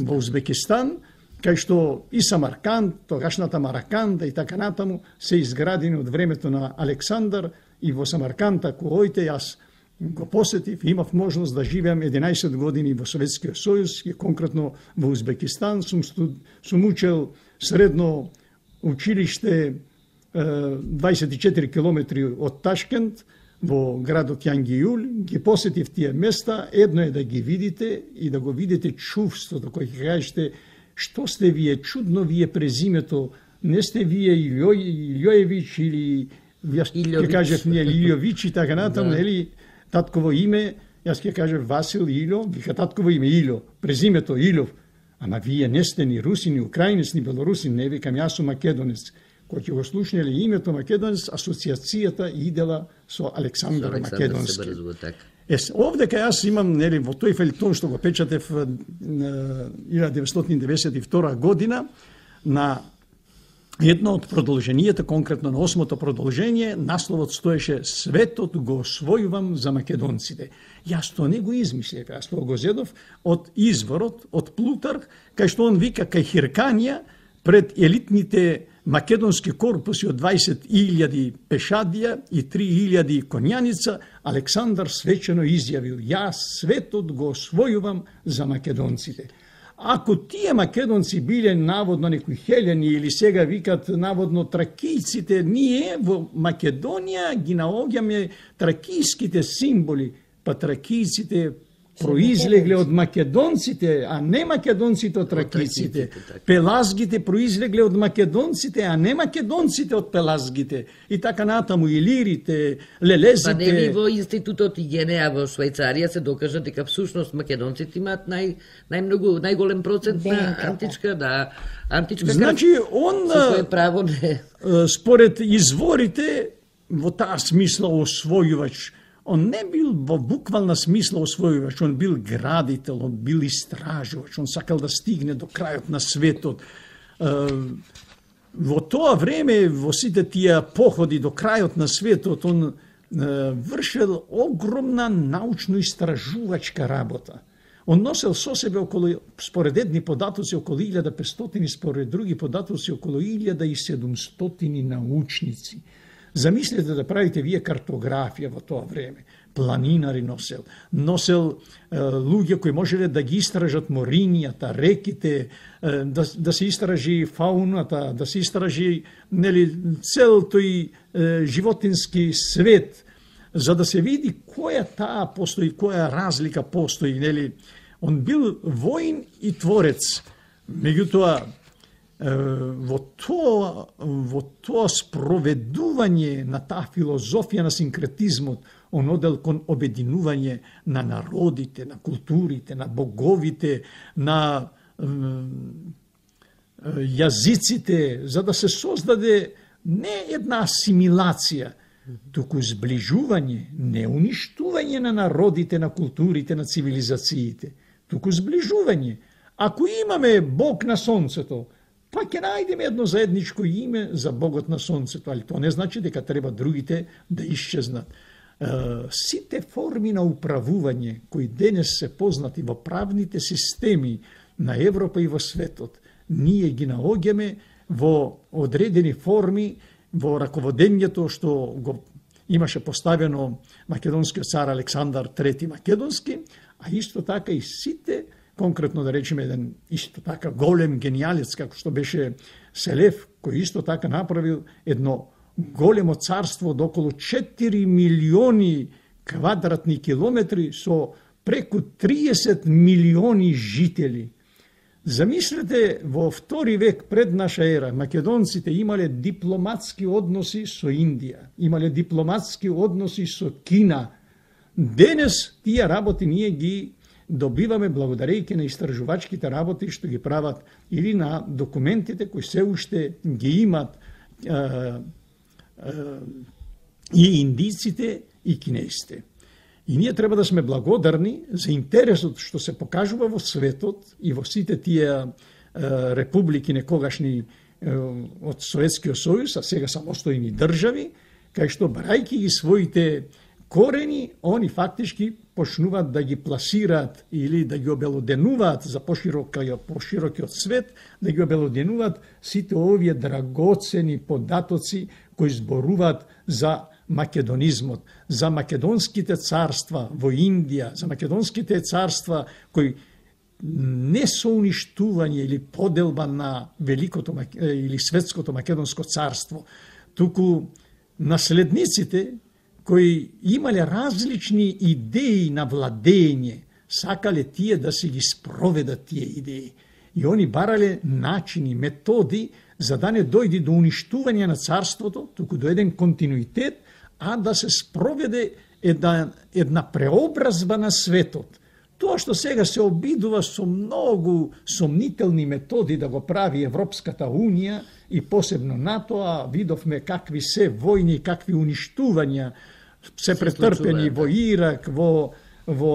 Узбекистан, кај што и Самарканд, тогашната Мараканда и така натаму се изградени од времето на Александар. И во Самарканд, ако ојте, јас го посетив, имав можност да живеам 11 години во Советскиот сојуз и конкретно во Узбекистан. Сум учел средно училиште 24 километри од Ташкент во градот Јангијул. Ги посетив тие места. Едно е да ги видите и да го видите чувството кој ќе кажете што сте вие, чудно вие презимето, не сте вие Илјоевич или јас ќе кажев ние Илјович и така натаму, нели татково име, јас ќе кажев Васил Илјо, вика татково име Илјо, презимето Илјов. Ама вие не сте ни руси, ни украинец, ни белорусин, не викам, јас сум македонец. Кој ќе го слушнеле името македонец, асоциацијата идела со Александар Македонски. Овде кај јас имам, нели, во тој фелтон што го печатев 1992 година, на едно од продолженијата, конкретно на 8-то продолжение, насловот стоеше "Светот го освојувам за македонците". Јас тоа не го измислев, јас тоа го зедов од изворот, од Плутарх, кај што он вика кај Хирканија, пред елитните македонски корпуси од 20.000 пешадија и 3.000 конјаница, Александар свечено изјавил: "Јас светот го освојувам за македонците". Ако тие македонци биле наводно некои хелени или сега викат наводно тракијците, ние во Македонија ги наоѓаме тракијските символи, па тракијците произлегле од македонците, а не македонците од тракијците. Пелазгите произлегле од македонците, а не македонците од пелазгите. И така натаму илирите, лелезите. Па нели во институтот Игенеа во Швајцарија се докажа дека всушност македонците имаат најголем процент на античка Значи он со право не. Според изворите во таа смисла освојувач. Он не бил во буквална смисла освојувач, он бил градител, он бил истражувач, он сакал да стигне до крајот на светот. Во тоа време, во сите тие походи до крајот на светот, он вршел огромна научно-истражувачка работа. Он носел со себе околу, според едни податоци, околу 1500, според други податоци, околу 1700 научници. Замислете да правите вие картографија во тоа време. Планинари носел луѓе кои можеле да ги истражат морињата, реките, да се истражи фауната, да се истражи, нели, цел тој животински свет, за да се види која таа постои, која разлика постои, нели. Он бил воин и творец. Меѓутоа, во тоа спроведување на таа филозофија на синкретизмот, он одел кон обединување на народите, на културите, на боговите, на јазиците, за да се создаде не една асимилација, туку зближување, не уништување на народите, на културите, на цивилизациите, туку зближување. Ако имаме Бог на сонцето, па ќе најдеме едно заедничко име за Богот на сонцето, али тоа не значи дека треба другите да исчезнат. Сите форми на управување кои денес се познати во правните системи на Европа и во светот, ние ги наоѓаме во одредени форми во раководењето што го имаше поставено македонскиот цар Александар III Македонски, а исто така и сите, конкретно да речеме еден исто така голем генијалец како што беше Селев, кој исто така направил едно големо царство од околу 4 милиони квадратни километри со преку 30 милиони жители. Замислете, во втори век пред наша ера, македонците имале дипломатски односи со Индија, имале дипломатски односи со Кина. Денес тие работи ние ги добиваме благодарејќи на истражувачките работи што ги прават или на документите кои се уште ги имат и индиците и кинесите. И ние треба да сме благодарни за интересот што се покажува во светот и во сите тие републики некогашни од Советскиот сојуз, а сега самостојни држави, кај што брајки ги своите корени, они фактички почнуваат да ги пласираат или да ги обелоденуваат за поширокиот свет, да ги обелоденуваат сите овие драгоцени податоци кои зборуваат за македонизмот, за македонските царства во Индија, за македонските царства кои не со уништување или поделба на великото или светското македонско царство, туку наследниците кои имале различни идеи на владење, сакале тие да се ги спроведат тие идеи. И они барале начини, методи за да не дојде до уништување на царството, туку до еден континуитет, а да се спроведе една преобразба на светот. Тоа што сега се обидува со многу сомнителни методи да го прави Европската Унија и посебно НАТО, а видовме какви се војни, какви уништувања се претрпени во Ирак, во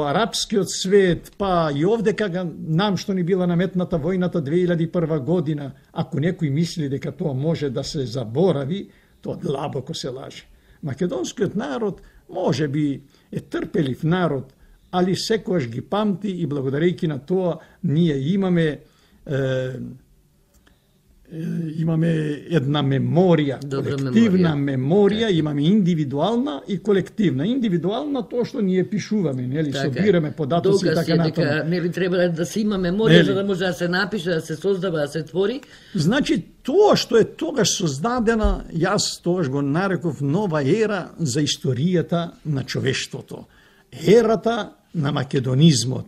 арапскиот свет, па и овде кога нам што ни била наметната војната 2001 година, ако некој мисли дека тоа може да се заборави, тоа длабоко се лаже. Македонскиот народ може би е трпелив народ, али секојаш ги памти и благодарејќи на тоа ние имаме една меморија, колективна меморија, имаме индивидуална и колективна. Индивидуална тоа што ние пишуваме, нели, собираме податоци и така натаму. Дека нели треба да се има меморија за да може да се напише, да се создава, да се твори. Значи тоа што е тогаш создадена, јас тогаш го нареков нова ера за историјата на човештвото. Ерата на македонизмот.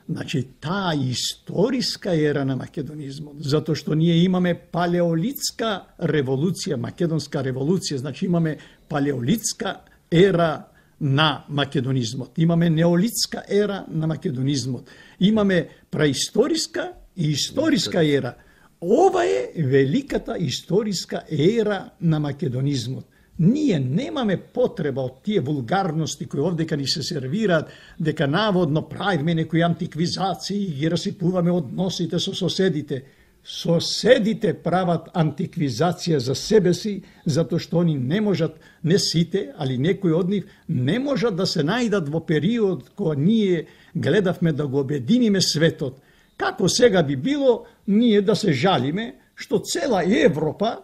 Значи, таа историска ера на македонизмот, затоа што ние имаме палеолитска револуција, македонска револуција, значи имаме палеолитска ера на македонизмот, имаме неолитска ера на македонизмот, имаме праисториска и историска ера. Ова е великата историска ера на македонизмот. Ние немаме потреба од тие вулгарности кои овдека ни се сервираат, дека наводно правиме некои антиквизации и ги расипуваме односите со соседите. Соседите прават антиквизација за себе си, затоа што они не можат, не сите, али некои од нив, не можат да се најдат во период кога ние гледавме да го обединиме светот. Како сега би било ние да се жалиме што цела Европа,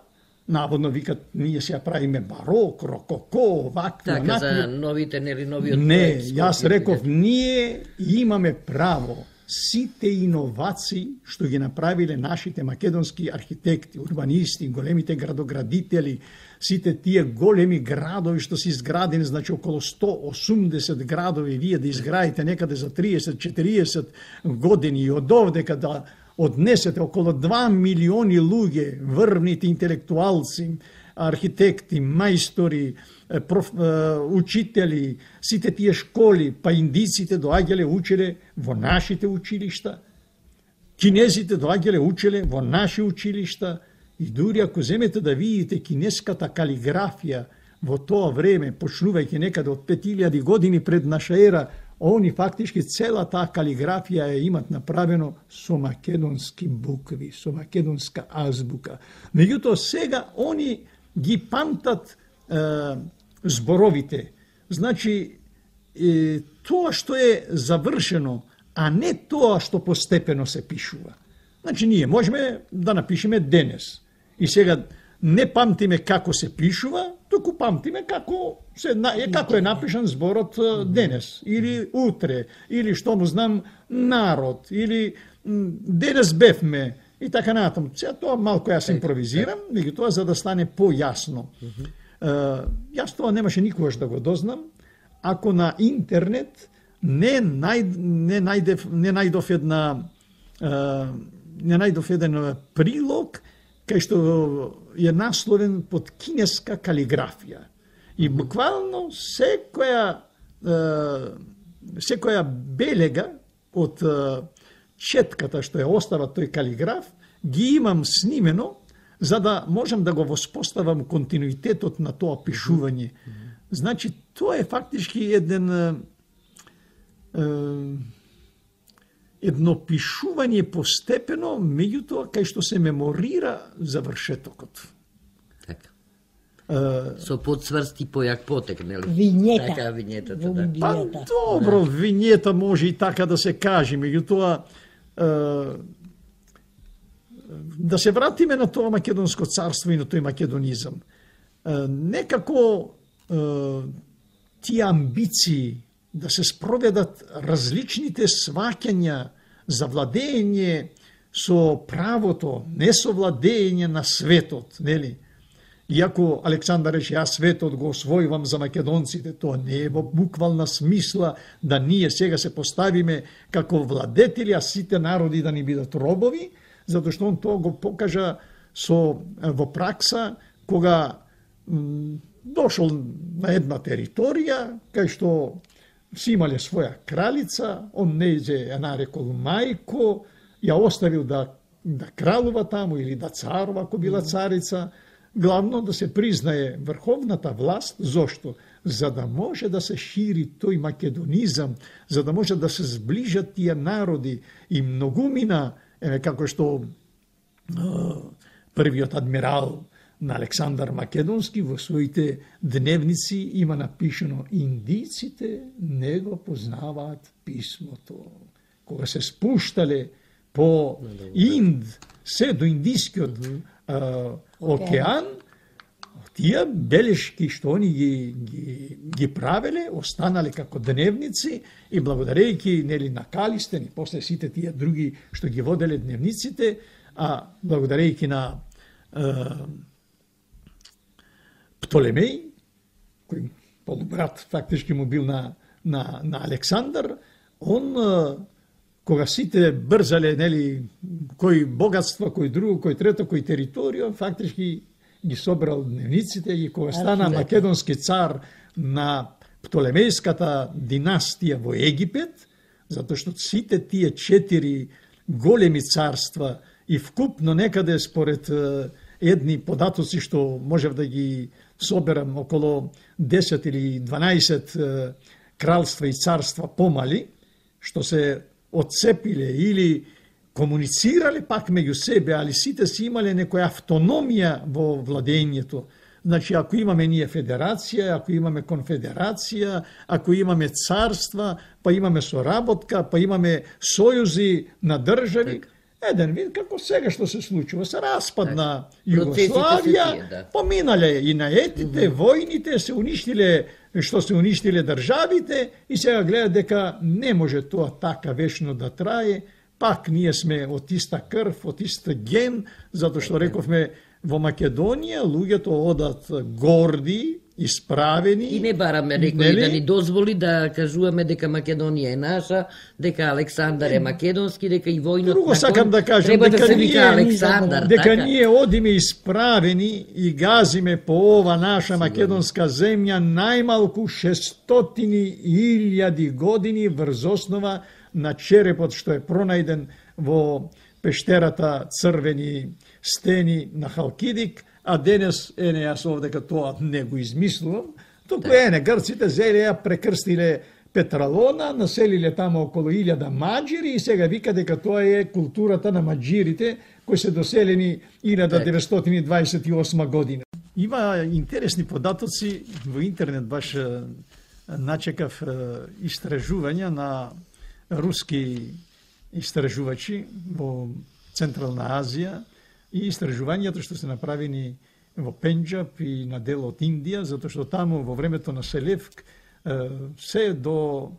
наводно викат, ние се ја правиме барок, рококо, вакви, така, за новите, нели, новиот не, проект. Јас реков, ние имаме право сите иновации што ги направиле нашите македонски архитекти, урбанисти, големите градоградители, сите тие големи градови што се изградени, значи околу 180 градови, вие да изградите некаде за 30-40 години и од овде када однесете околу 2 милиони луѓе, врвните интелектуалци, архитекти, мајстори, учители, сите тие школи, па индиците доаѓале учеле во нашите училишта, кинезите доаѓале учеле во наши училишта, и дури ако земете да видите кинеската калиграфија во тоа време, почнувајќи некаде од 5000 години пред наша ера, они фактички цела таа калиграфија ја имат направено со македонски букви, со македонска азбука. Меѓутоа сега они ги памтат зборовите. Значи, тоа што е завршено, а не тоа што постепено се пишува. Значи, ние можеме да напишеме денес. И сега не памтиме како се пишува, туку памтиме како е напишан зборот денес, или утре, или што му знам, народ, или денес бевме, и така натаму. Сега тоа малку јас импровизирам, меѓутоа за да стане појасно. Јас тоа немаше никогаш да го дознам, ако на интернет не најдов еден прилог кај што е насловен под кинеска калиграфија. И буквално секоја белега од четката што ја остава тој калиграф, ги имам снимено, за да можам да го воспоставам континуитетот на тоа пишување. Значи, тоа е фактички едно пишување постепено, меѓутоа кај што се меморира завршетокот. Така. Со подсврст и појак потек, нели? Винјета. Така, винјетата, Во да. Па Библијата. добро, винјета може и така да се каже, меѓутоа да се вратиме на тоа македонско царство и на тој македонизам. Некако тие амбиции да се спроведат различните сваќања за владење со правото, не со владење на светот, нели? Иако Александар рече, јас светот го освојувам за македонците, тоа не е во буквална смисла да ние сега се поставиме како владетели, а сите народи да ни бидат робови, затоа што он тоа го покажа во пракса, кога дошол на една територија, кај што си имале своја кралица, он не ја нарекол мајко, ја оставил да кралува таму или да царува, ако била царица, главно да се признае врховната власт. Зошто? За да може да се шири тој македонизам, за да може да се сближат тие народи и многумина, како што првиот адмирал на Александар Македонски во своите дневници има напишано: индиците не го познаваат писмото. Кога се спуштале по Инд, се до Индискиот океан, тие белешки што они ги правеле, останале како дневници и благодарејќи нели на Калистен и после сите тие други што ги воделе дневниците, а благодарејќи на Птолемеј, кој полубрат фактички му бил на Александар, он кога сите брзале, нели, кој богатство, кој друго, кој трето, кој територија, фактички ги собрал дневниците и кога стана македонски цар на Птолемејската династија во Египет, затоа што сите тие 4 големи царства и вкупно некаде според едни податоци што можев да ги соберам около 10 или 12 кралства и царства помали, што се отцепиле или комуницирале пак меѓу себе, али сите си имале некоја автономија во владењето. Значи, ако имаме ние федерација, ако имаме конфедерација, ако имаме царства, па имаме соработка, па имаме сојузи на држави, еден вид како сега што се случува, се распад на Југославија, поминале и наетите, војните, се уништиле што се уништиле државите и сега гледа дека не може тоа така вечно да трае, пак ние сме од иста крв, од иста ген, затоа што рековме во Македонија луѓето одат горди, исправени. И не бараме некој да ни дозволи да кажуваме дека Македонија е наша, дека Александар е македонски, дека и војнот друго сакам да кажам, треба да се вика Александар. Дека ние одиме исправени и газиме по ова наша македонска земја најмалку 600.000 години врз основа на черепот што е пронајден во пештерата Црвени стени на Халкидик, а денес, јас овде дека тоа не го измислувам, туку грците зеле ја прекрстиле Петралона, населиле тамо около 1000 маџири и сега вика дека тоа е културата на маџирите кои се доселени 1928 година. Има интересни податоци во интернет, баш начекав истражувања на руски истражувачи во Централна Азија и истражувањата што се направени во Пенџаб и на дел од Индија, затоа што таму во времето на Селевк се до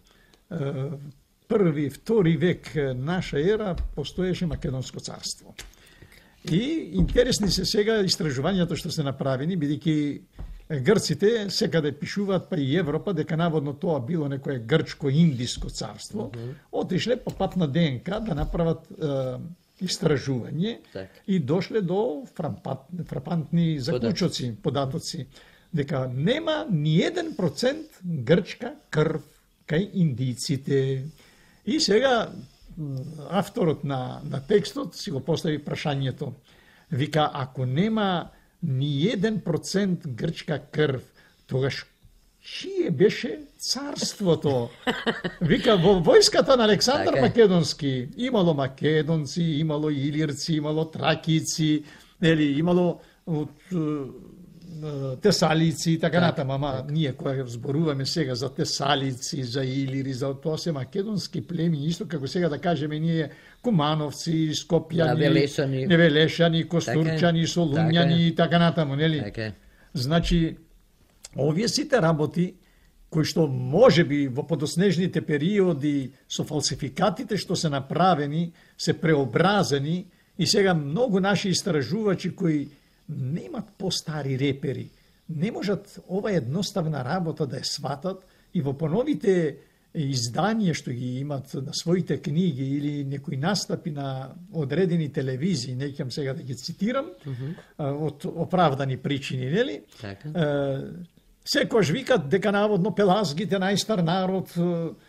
први, втори век наша ера постоеше Македонско царство. И интересни се сега истражувањата што се направени, бидејќи грците секаде пишуваат, па и Европа, дека наводно тоа било некое грчко-индиско царство, отишле по пат на ДНК да направат истражување и дошле до фрапантни заклучоци, податоци, дека нема ни 1% грчка крв кај индиците. И сега авторот на текстот си го постави прашањето. Вика, ако нема ни 1% грчка крв, тогаш чие беше царството. Вика, во војската на Александар Македонски имало македонци, имало илирци, имало тракици, имало тесалици и така натаму, ама ние која зборуваме сега за тесалици, за илири, за тоа се македонски племени, исто како сега да кажеме ние кумановци, скопјани, невелешани, костурчани, солунјани и така натаму, нели? Значи, овие сите работи кои што може би во подоснежните периоди со фалсификатите што се направени, се преобразени и сега многу наши истражувачи кои немат постари репери, не можат ова едноставна работа да ја сватат и во поновите изданија што ги имат на своите книги или некои настапи на одредени телевизии, не ќе сега да ги цитирам, од оправдани причини, нели? Секојаш викат дека наводно пелазгите најстар народ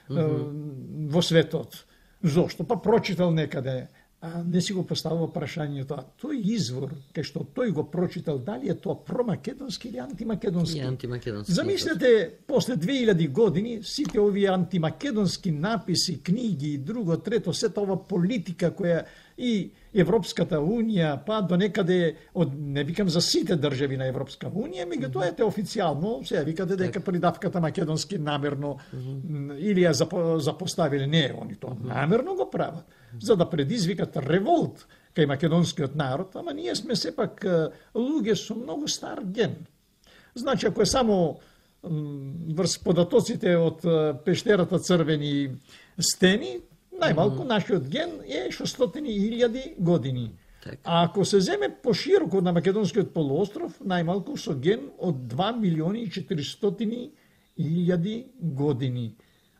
во светот. Зошто? Па прочитал некаде. А не си го поставува прашањето, а тој извор, кај што тој го прочитал, дали е тоа промакедонски или антимакедонски? Замислете, после 2000 години, сите овие антимакедонски написи, книги, друго, трето, сета ова политика која и Европската Унија, па до некаде, не викам за сите држави на Европска Унија, меѓутоа ете официјално, сега викате дека придавката македонски намерно или ја запоставиле, не, они тоа намерно го прават, за да предизвикат револт кај македонскиот народ, ама ние сме сепак луѓе со многу стар ген. Значи, ако е само врз податоците од пештерата Црвени стени, најмалку нашиот ген е 600.000 години. А ако се земе пошироко на Македонскиот полуостров, најмалку со ген од 2.400.000 години.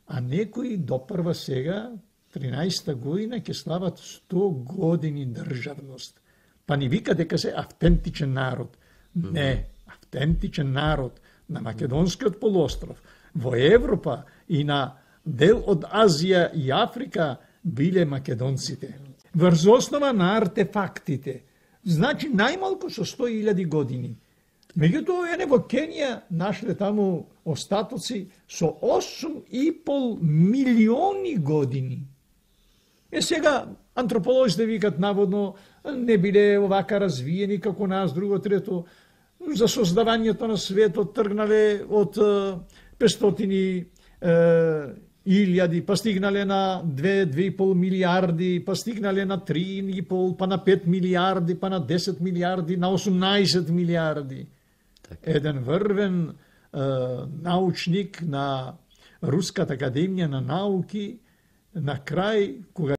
А некои допрва сега, 13-та година, ќе слават 100 години државност. Па ни вика дека се автентичен народ. Не, автентичен народ на Македонскиот полуостров, во Европа и на дел од Азија и Африка биле македонците. Врз основа на артефактите. Значи, најмалку со 100.000 години. Меѓутоа, во Кенија нашле таму остатоци со 8,5 милиони години. Сега, антрополозите викат наводно не биле овака развиени како нас, друго, трето, за создавањето на светот тргнале од 500.000, па стигнале на 2,5 милиарди, па стигнале на 3,5, па на 5 милиарди, па на 10 милиарди, на 18 милиарди. Еден врвен научник на Руската академија на науки, на крај, кога